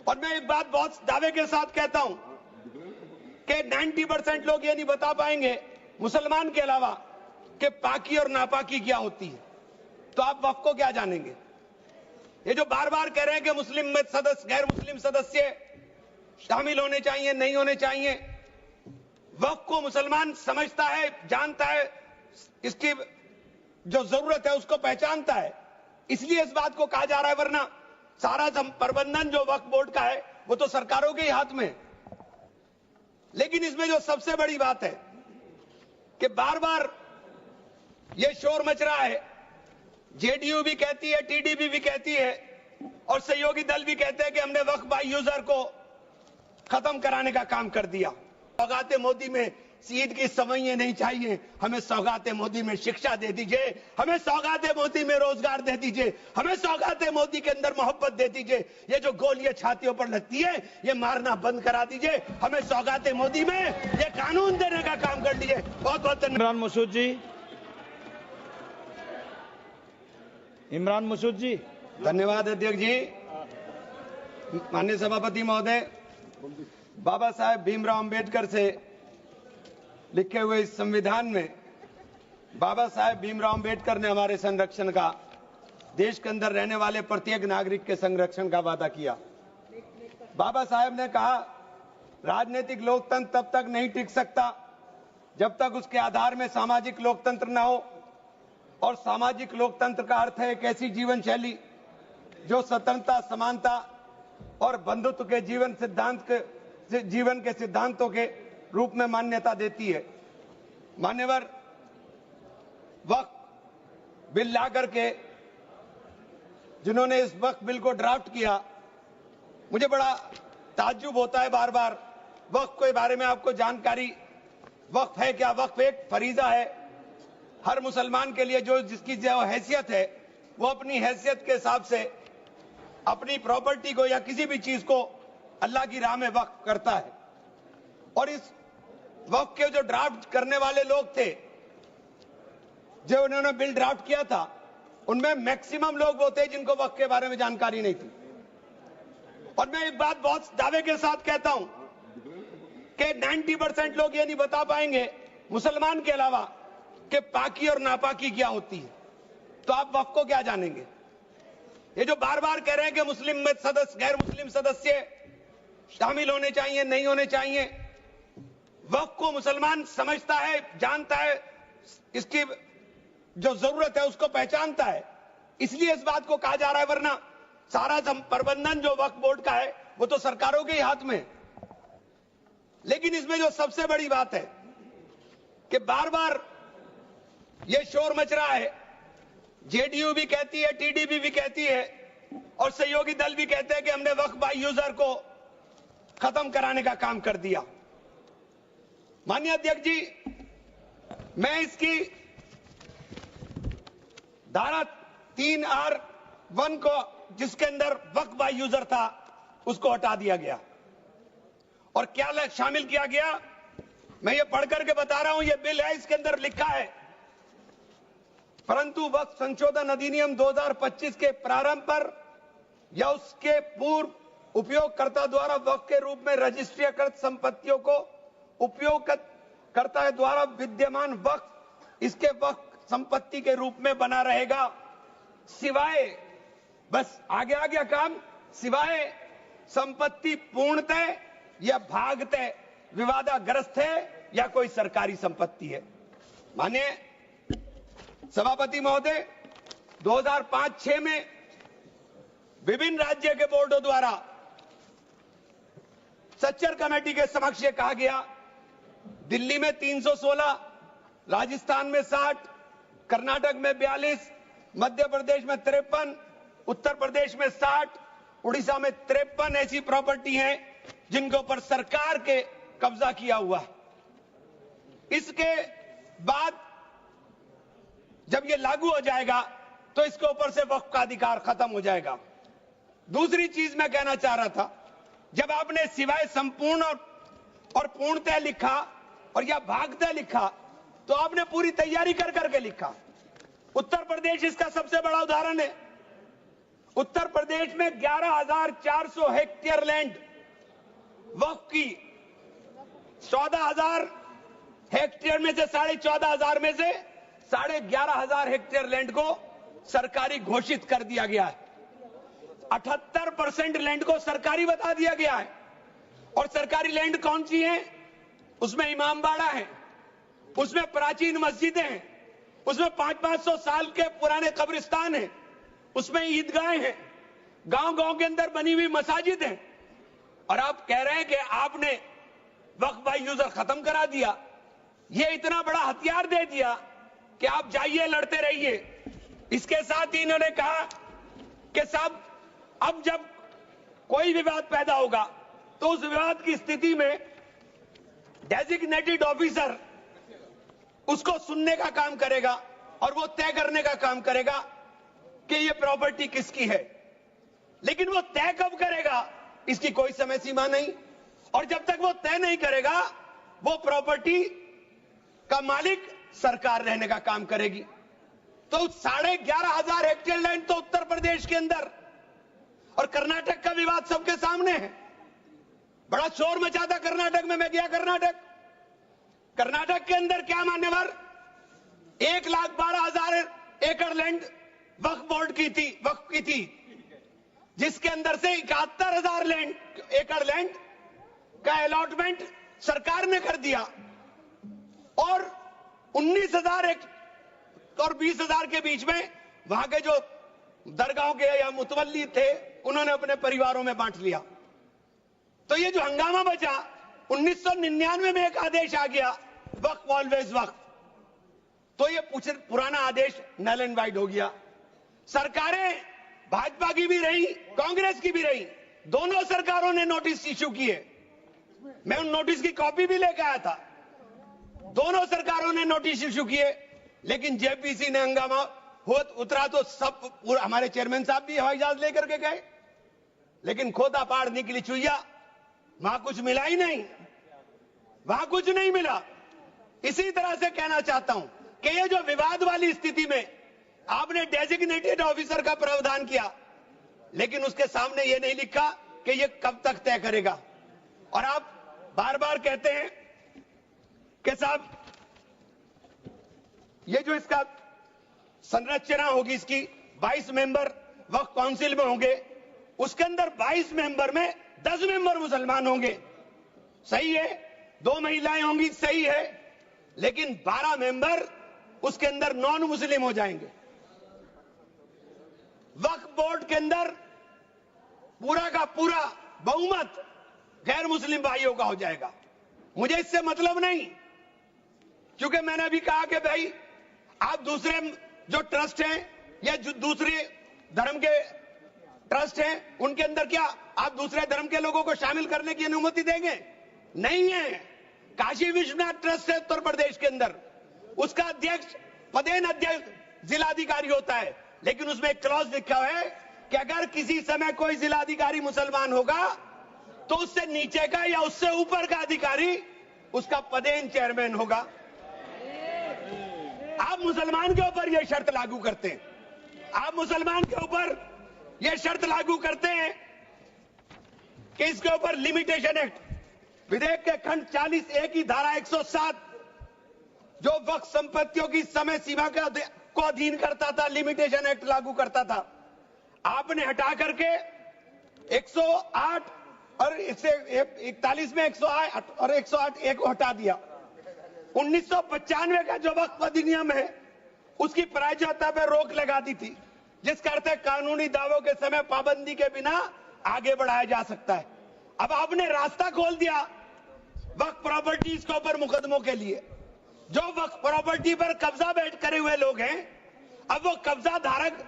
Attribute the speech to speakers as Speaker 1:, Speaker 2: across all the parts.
Speaker 1: और मैं एक बात बहुत दावे के साथ कहता हूं कि 90% लोग ये नहीं बता पाएंगे मुसलमान के अलावा कि पाकी और नापाकी क्या होती है। तो आप वक्फ को क्या जानेंगे? ये जो बार बार कह रहे हैं कि मुस्लिम में सदस्य, गैर मुस्लिम सदस्य शामिल होने चाहिए, नहीं होने चाहिए, वक्फ को मुसलमान समझता है, जानता है, इसकी जो जरूरत है उसको पहचानता है, इसलिए इस बात को कहा जा रहा है। वरना सारा प्रबंधन जो वक्फ बोर्ड का है वो तो सरकारों के ही हाथ में है। लेकिन इसमें जो सबसे बड़ी बात है कि बार बार ये शोर मच रहा है, जेडीयू भी कहती है, टीडीपी भी कहती है और सहयोगी दल भी कहते हैं कि हमने वक्फ बाय यूजर को खत्म कराने का काम कर दिया। सौगाते मोदी में सीट की सवैयां नहीं चाहिए, हमें सौगाते मोदी में शिक्षा दे दीजिए, हमें सौगाते मोदी में रोजगार दे दीजिए, हमें सौगाते मोदी के अंदर मोहब्बत दे दीजिए। ये जो गोलियां छातियों पर लगती है ये मारना बंद करा दीजिए, हमें सौगाते मोदी में ये कानून देने का काम कर दीजिए। बहुत बहुत
Speaker 2: इमरान मसूद जी, इमरान मसूद जी।
Speaker 1: धन्यवाद अध्यक्ष जी। माननीय सभापति महोदय, बाबा साहेब भीमराव अंबेडकर से लिखे हुए इस संविधान में बाबा साहेब भीमराव अंबेडकर ने हमारे संरक्षण का, देश के अंदर रहने वाले प्रत्येक नागरिक के संरक्षण का वादा किया। बाबा साहेब ने कहा राजनीतिक लोकतंत्र तब तक नहीं टिक सकता जब तक उसके आधार में सामाजिक लोकतंत्र न हो। और सामाजिक लोकतंत्र का अर्थ है एक ऐसी जीवन शैली जो स्वतंत्रता, समानता और बंधुत्व के जीवन के सिद्धांतों के रूप में मान्यता देती है। मान्यवर, वक्फ बिल ला करके जिन्होंने इस वक्फ बिल को ड्राफ्ट किया, मुझे बड़ा ताज्जुब होता है बार बार। वक्फ के बारे में आपको जानकारी, वक्फ है क्या? वक्फ एक फरीजा है हर मुसलमान के लिए, जो जिसकी जो हैसियत है वो अपनी हैसियत के हिसाब से अपनी प्रॉपर्टी को या किसी भी चीज को अल्लाह की राह में वक्फ करता है। और इस वक्फ के जो ड्राफ्ट करने वाले लोग थे, जो उन्होंने बिल ड्राफ्ट किया था, उनमें मैक्सिमम लोग वो थे जिनको वक्फ के बारे में जानकारी नहीं थी। और मैं एक बात बहुत दावे के साथ कहता हूं कि 90% लोग ये नहीं बता पाएंगे मुसलमान के अलावा कि पाकी और नापाकी क्या होती है। तो आप वक्फ को क्या जानेंगे? ये जो बार बार कह रहे हैं कि मुस्लिम में सदस्य, गैर मुस्लिम सदस्य शामिल होने चाहिए, नहीं होने चाहिए, वक्फ को मुसलमान समझता है, जानता है, इसकी जो जरूरत है उसको पहचानता है, इसलिए इस बात को कहा जा रहा है। वरना सारा प्रबंधन जो वक्फ बोर्ड का है वो तो सरकारों के ही हाथ में है। लेकिन इसमें जो सबसे बड़ी बात है कि बार बार ये शोर मच रहा है, जेडीयू भी कहती है, टीडीपी भी कहती है और सहयोगी दल भी कहते हैं कि हमने वक्फ बाय यूजर को खत्म कराने का काम कर दिया। माननीय अध्यक्ष जी, मैं इसकी धारा 3R1 को, जिसके अंदर वक्फ बाय यूजर था, उसको हटा दिया गया और क्या शामिल किया गया, मैं ये पढ़ करके बता रहा हूं। ये बिल है, इसके अंदर लिखा है, परंतु वक्फ संशोधन अधिनियम 2025 के प्रारंभ पर या उसके पूर्व उपयोगकर्ता द्वारा वक्फ के रूप में रजिस्ट्रीकृत संपत्तियों को उपयोगकर्ता द्वारा विद्यमान वक्फ इसके वक्फ संपत्ति के रूप में बना रहेगा, सिवाय, बस आगे आ गया काम, सिवाय संपत्ति पूर्णतः या भागतः विवादाग्रस्त है या कोई सरकारी संपत्ति है। माने सभापति महोदय, 2005-6 में विभिन्न राज्य के बोर्डों द्वारा सच्चर कमेटी के समक्ष ये कहा गया, दिल्ली में 316, राजस्थान में 60, कर्नाटक में 42, मध्य प्रदेश में 53, उत्तर प्रदेश में 60, उड़ीसा में 53 ऐसी प्रॉपर्टी हैं जिनके ऊपर सरकार के कब्जा किया हुआ है। इसके बाद जब ये लागू हो जाएगा तो इसके ऊपर से वक्फ का अधिकार खत्म हो जाएगा। दूसरी चीज मैं कहना चाह रहा था, जब आपने सिवाय संपूर्ण और पूर्णतः लिखा और या भागतः लिखा, तो आपने पूरी तैयारी कर करके लिखा। उत्तर प्रदेश इसका सबसे बड़ा उदाहरण है। उत्तर प्रदेश में 11,400 हेक्टेयर लैंड वक्फ की, 14,000 हेक्टेयर में से 14,500 में से 11,500 हेक्टेयर लैंड को सरकारी घोषित कर दिया गया है। 78% लैंड को सरकारी बता दिया गया है। और सरकारी लैंड कौन सी है? उसमें इमामबाड़ा है, उसमें प्राचीन मस्जिदें हैं, उसमें 500-500 साल के पुराने कब्रिस्तान हैं, उसमें ईदगाहें हैं, गांव-गांव के अंदर बनी हुई मसाजिद हैं। और आप कह रहे हैं कि आपने वक्फ बाय यूजर खत्म करा दिया। ये इतना बड़ा हथियार दे दिया कि आप जाइए, लड़ते रहिए। इसके साथ ही इन्होंने कहा कि साहब अब जब कोई विवाद पैदा होगा तो उस विवाद की स्थिति में डेजिग्नेटेड ऑफिसर उसको सुनने का काम करेगा और वो तय करने का काम करेगा कि ये प्रॉपर्टी किसकी है। लेकिन वो तय कब करेगा इसकी कोई समय सीमा नहीं। और जब तक वो तय नहीं करेगा वो प्रॉपर्टी का मालिक सरकार रहने का काम करेगी। तो 11,500 हेक्टेयर लैंड तो उत्तर प्रदेश के अंदर, और कर्नाटक का विवाद सबके सामने है। बड़ा शोर मचा था कर्नाटक में। मैं गया कर्नाटक के अंदर क्या मान्यवर 1,12,000 एकड़ लैंड वक्फ बोर्ड की थी, जिसके अंदर से 71,000 एकड़ लैंड का अलॉटमेंट सरकार ने कर दिया और 19,000 और 20,000 के बीच में वहां के जो दरगाहों के या मुतवल्ली थे उन्होंने अपने परिवारों में बांट लिया। तो ये जो हंगामा बचा, 1999 में एक आदेश आ गया वक्फ ऑलवेज वक्फ, तो ये पुराना आदेश नल एंड वाइड हो गया। सरकारें भाजपा की भी रही, कांग्रेस की भी रही, दोनों सरकारों ने नोटिस इश्यू किए। मैं उन नोटिस की कॉपी भी लेकर आया था। दोनों सरकारों ने नोटिस इश्यू किए, लेकिन जेपीसी ने हंगामा उतरा तो सब हमारे चेयरमैन साहब भी हवाई जहाज लेकर के गए, लेकिन खोदा पहाड़ निकली चुईया, वहां कुछ मिला ही नहीं, वहां कुछ नहीं मिला। इसी तरह से कहना चाहता हूं कि ये जो विवाद वाली स्थिति में आपने डेजिग्नेटेड ऑफिसर का प्रावधान किया, लेकिन उसके सामने ये नहीं लिखा कि ये कब तक तय करेगा। और आप बार बार कहते हैं कि साहब ये जो इसका संरचना होगी, इसकी 22 मेंबर वक्फ काउंसिल में होंगे, उसके अंदर 22 मेंबर में 10 मेंबर मुसलमान होंगे, सही है, 2 महिलाएं होंगी, सही है, लेकिन 12 मेंबर उसके अंदर नॉन मुस्लिम हो जाएंगे। वक्फ बोर्ड के अंदर पूरा का पूरा बहुमत गैर मुस्लिम भाइयों का हो जाएगा। मुझे इससे मतलब नहीं, क्योंकि मैंने अभी कहा कि भाई आप दूसरे जो ट्रस्ट हैं या जो दूसरे धर्म के ट्रस्ट हैं उनके अंदर क्या आप दूसरे धर्म के लोगों को शामिल करने की अनुमति देंगे? नहीं है। काशी विश्वनाथ ट्रस्ट है उत्तर प्रदेश के अंदर, उसका अध्यक्ष पदेन अध्यक्ष जिलाधिकारी होता है, लेकिन उसमें एक क्लॉज लिखा हुआ है कि अगर किसी समय कोई जिलाधिकारी मुसलमान होगा तो उससे नीचे का या उससे ऊपर का अधिकारी उसका पदेन चेयरमैन होगा। आप मुसलमान के ऊपर यह शर्त लागू करते हैं, आप मुसलमान के ऊपर यह शर्त लागू करते हैं कि इसके ऊपर लिमिटेशन एक्ट, विधेयक के खंड 40A की धारा 107 जो वक्फ संपत्तियों की समय सीमा को अधीन करता था, लिमिटेशन एक्ट लागू करता था, आपने हटा करके 108 और 41 में 108 और 108 एक को हटा दिया। 1995 का जो वक्फ अधिनियम है उसकी प्रायज्यता पर रोक लगा दी थी, जिसका अर्थ है कानूनी दावों के समय पाबंदी के बिना आगे बढ़ाया जा सकता है। अब आपने रास्ता खोल दिया वक्फ प्रॉपर्टीज के ऊपर मुकदमों के लिए। जो वक्फ प्रॉपर्टी पर कब्जा बैठ करे हुए लोग हैं, अब वो कब्जा धारक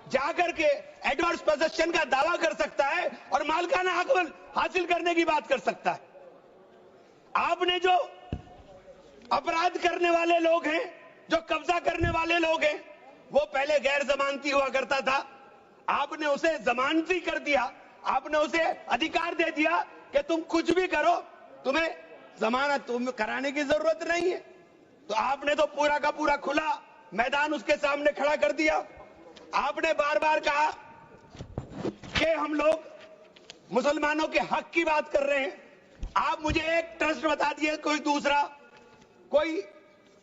Speaker 1: जाकर के एडवर्स पोजेशन का दावा कर सकता है और मालिकाना हक हासिल करने की बात कर सकता है। आपने जो अपराध करने वाले लोग हैं, जो कब्जा करने वाले लोग हैं, वो पहले गैर जमानती हुआ करता था, आपने उसे जमानती कर दिया, आपने उसे अधिकार दे दिया कि तुम कुछ भी करो, तुम्हें जमानत कराने की जरूरत नहीं है। तो आपने तो पूरा का पूरा खुला मैदान उसके सामने खड़ा कर दिया। आपने बार बार कहा कि हम लोग मुसलमानों के हक की बात कर रहे हैं। आप मुझे एक ट्रस्ट बता दिए, कोई दूसरा, कोई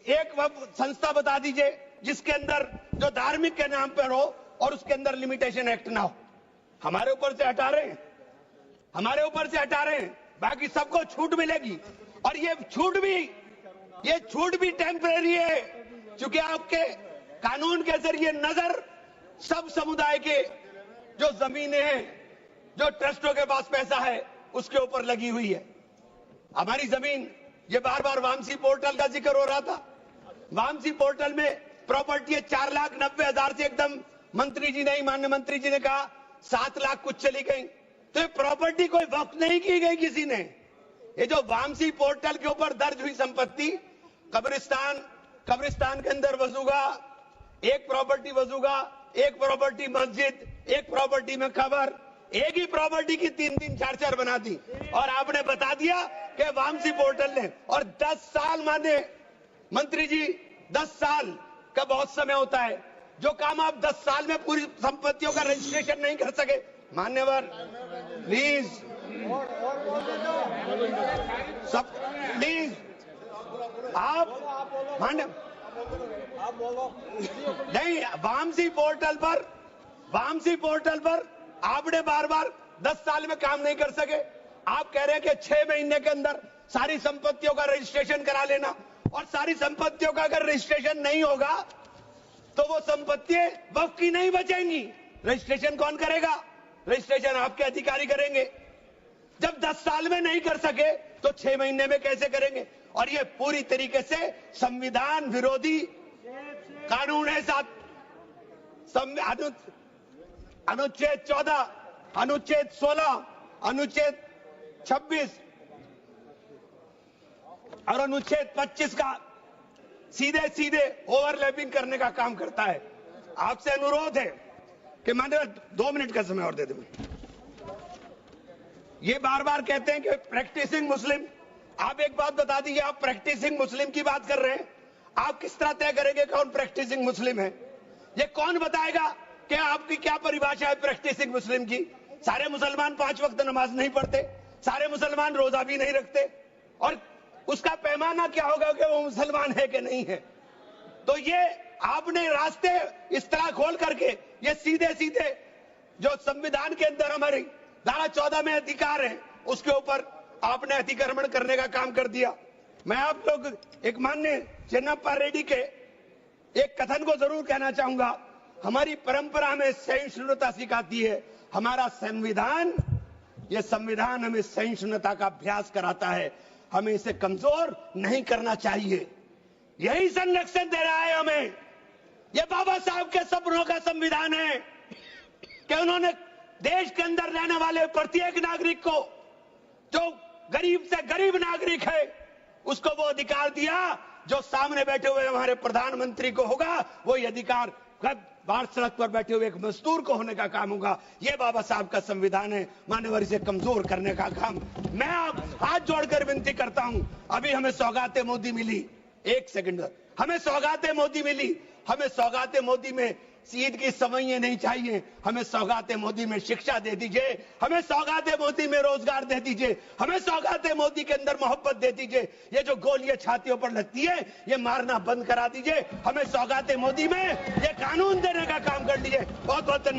Speaker 1: एक संस्था बता दीजिए जिसके अंदर जो धार्मिक के नाम पर हो और उसके अंदर लिमिटेशन एक्ट ना हो। हमारे ऊपर से हटा रहे हैं, हमारे ऊपर से हटा रहे हैं, बाकी सबको छूट मिलेगी। और ये छूट भी टेम्परेरी है, क्योंकि आपके कानून के जरिए नजर सब समुदाय के जो जमीनें हैं, जो ट्रस्टों के पास पैसा है, उसके ऊपर लगी हुई है। हमारी जमीन, ये बार बार वामसी पोर्टल का जिक्र हो रहा था। वामसी पोर्टल में प्रॉपर्टी 4,90,000 से एकदम मंत्री जी ने, माननीय मंत्री जी ने कहा 7 लाख कुछ चली गई। तो ये प्रॉपर्टी कोई वक्त नहीं की गई किसी ने। ये जो वामसी पोर्टल के ऊपर दर्ज हुई संपत्ति, कब्रिस्तान के अंदर वसूगा, एक प्रॉपर्टी वसूगा, एक प्रॉपर्टी मस्जिद, एक प्रॉपर्टी में कब्र, एक ही प्रॉपर्टी की 3-3, 4-4 बना दी। और आपने बता दिया कि वामसी पोर्टल ने, और 10 साल माने मंत्री जी, 10 साल का बहुत समय होता है। जो काम आप 10 साल में पूरी संपत्तियों का रजिस्ट्रेशन नहीं कर सके, मान्यवर प्लीज, सब प्लीज, आप मान्य नहीं, वामसी पोर्टल पर आपने बार बार 10 साल में काम नहीं कर सके। आप कह रहे हैं कि 6 महीने के अंदर सारी संपत्तियों का रजिस्ट्रेशन करा लेना, और सारी संपत्तियों का अगर रजिस्ट्रेशन नहीं होगा तो वो संपत्तियां वक्फ की नहीं बचेंगी। रजिस्ट्रेशन कौन करेगा? रजिस्ट्रेशन आपके अधिकारी करेंगे। जब 10 साल में नहीं कर सके तो 6 महीने में कैसे करेंगे? और ये पूरी तरीके से संविधान विरोधी कानून है। साथ अनुच्छेद 14, अनुच्छेद 16, अनुच्छेद 26 और अनुच्छेद 25 का सीधे ओवरलैपिंग करने का काम करता है। आपसे अनुरोध है कि मैंने 2 मिनट का समय और दे दें। ये बार बार कहते हैं कि प्रैक्टिसिंग मुस्लिम। आप एक बात बता दीजिए, आप प्रैक्टिसिंग मुस्लिम की बात कर रहे हैं, आप किस तरह तय करेंगे कौन प्रैक्टिसिंग मुस्लिम है? ये कौन बताएगा कि आपकी क्या परिभाषा है प्रैक्टिसिंग मुस्लिम की? सारे मुसलमान 5 वक्त नमाज नहीं पढ़ते, सारे मुसलमान रोजा भी नहीं रखते, और उसका पैमाना क्या होगा कि वो मुसलमान है कि नहीं है? तो ये आपने रास्ते इस तरह खोल करके ये सीधे जो संविधान के अंदर हमारी धारा 14 में अधिकार है, उसके ऊपर आपने अतिक्रमण करने का काम कर दिया। मैं आप लोग एक माननीय चेन्नप्पा रेड्डी के एक कथन को जरूर कहना चाहूंगा। हमारी परंपरा हमें सहिष्णुता सिखाती है, हमारा संविधान, ये संविधान हमें सहिष्णुता का अभ्यास कराता है। हमें इसे कमजोर नहीं करना चाहिए, यही संरक्षण दे रहा है हमें। ये बाबा साहब के सपनों का संविधान है कि उन्होंने देश के अंदर रहने वाले प्रत्येक नागरिक को, जो गरीब से गरीब नागरिक है, उसको वो अधिकार दिया जो सामने बैठे हुए हमारे प्रधानमंत्री को होगा। वो ये अधिकार बाहर सड़क पर बैठे हुए एक मजदूर को होने का काम होगा। ये बाबा साहब का संविधान है। मान्यवर, इसे कमजोर करने का काम मैं आप हाथ जोड़कर विनती करता हूं। अभी हमें सौगाते मोदी मिली, 1 सेकंड, हमें सौगाते मोदी मिली। हमें सौगाते मोदी में ईद की सवैयां नहीं चाहिए, हमें सौगाते मोदी में शिक्षा दे दीजिए, हमें सौगाते मोदी में रोजगार दे दीजिए, हमें सौगाते मोदी के अंदर मोहब्बत दे दीजिए। ये जो गोलियां छातियों पर लगती है, ये मारना बंद करा दीजिए। हमें सौगाते मोदी में ये कानून देने का काम कर लीजिए। बहुत बहुत धन्यवाद।